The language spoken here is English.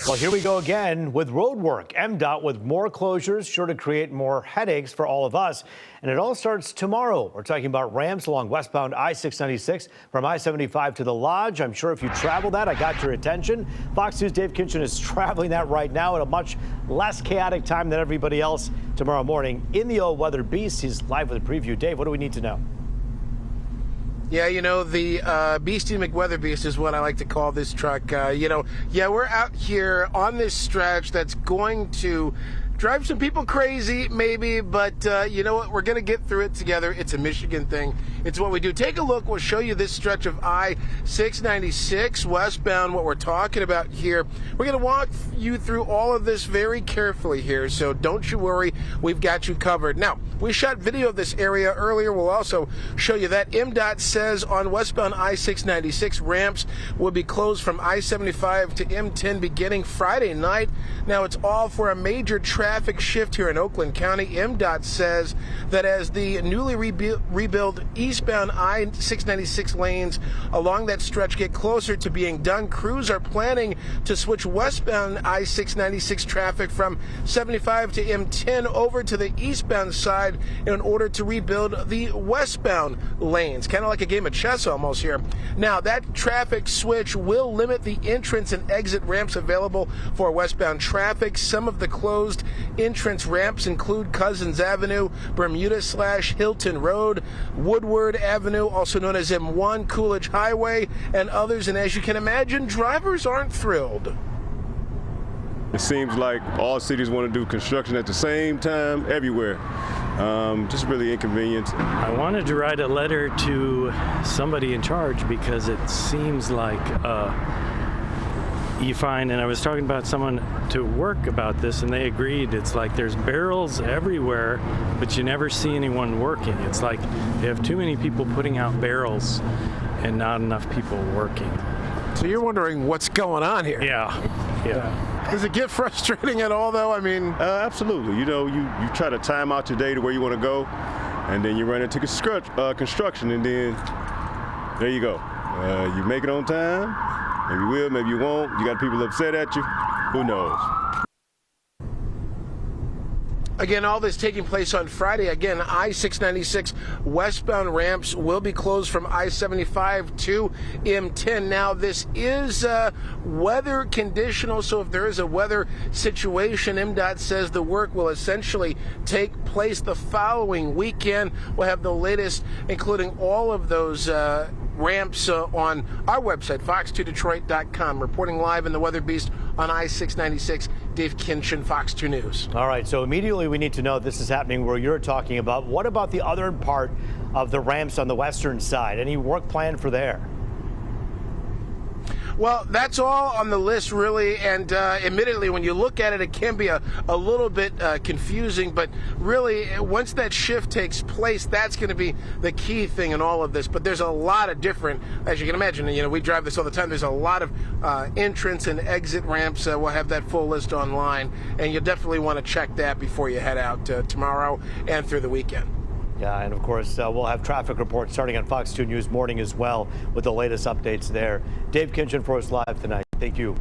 Well, here we go again with road work. MDOT with more closures, sure to create more headaches for all of us. And it all starts tomorrow. We're talking about ramps along westbound I-696 from I-75 to the Lodge. I'm sure if you travel that, I got your attention. Fox News' Dave Kinchin is traveling that right now at a much less chaotic time than everybody else tomorrow morning. In the old weather beast, he's live with a preview. Dave, what do we need to know? Yeah, the Beastie McWeatherbeast is what I like to call this truck. We're out here on this stretch that's going to drive some people crazy, maybe, but you know what? We're going to get through it together. It's a Michigan thing. It's what we do. Take a look. We'll show you this stretch of I-696 westbound, what we're talking about here. We're going to walk you through all of this very carefully here, so don't you worry. We've got you covered. Now, we shot video of this area earlier. We'll also show you that. MDOT says on westbound I-696 ramps will be closed from I-75 to M10 beginning Friday night. Now, it's all for a major traffic shift here in Oakland County. MDOT says that as the newly rebuilt eastbound I-696 lanes along that stretch get closer to being done, crews are planning to switch westbound I-696 traffic from 75 to M10 over to the eastbound side in order to rebuild the westbound lanes. Kind of like a game of chess almost here. Now, that traffic switch will limit the entrance and exit ramps available for westbound traffic. Some of the closed entrance ramps include Cousins Avenue, Bermuda/Hilton Road, Woodward Avenue, also known as M1, Coolidge Highway, and others. And as you can imagine, drivers aren't thrilled. It seems like all cities want to do construction at the same time everywhere. Just really inconvenient. I wanted to write a letter to somebody in charge because it seems like you find, and I was talking about someone to work about this, and they agreed, it's like there's barrels everywhere, but you never see anyone working. It's like you have too many people putting out barrels and not enough people working. So you're wondering what's going on here? Yeah. Does it get frustrating at all, though? I mean, absolutely. You try to time out your day to where you want to go, and then you run into construction, and then there you go. You make it on time. Maybe you will, maybe you won't. You got people upset at you. Who knows? Again, all this taking place on Friday. Again, I-696 westbound ramps will be closed from I-75 to M10. Now, this is weather conditional, so if there is a weather situation, MDOT says the work will essentially take place the following weekend. We'll have the latest, including all of those ramps on our website, fox2detroit.com. Reporting live in the Weather Beast on I-696, Dave Kinchin, Fox 2 News. All right, so immediately we need to know this is happening where you're talking about. What about the other part of the ramps on the western side? Any work planned for there? Well, that's all on the list, really, and admittedly, when you look at it, it can be a little bit confusing, but really, once that shift takes place, that's going to be the key thing in all of this. But there's a lot of different, as you can imagine, we drive this all the time, there's a lot of entrance and exit ramps. We'll have that full list online, and you'll definitely want to check that before you head out tomorrow and through the weekend. Yeah, and of course, we'll have traffic reports starting on Fox 2 News Morning as well with the latest updates there. Dave Kinchin for us live tonight. Thank you.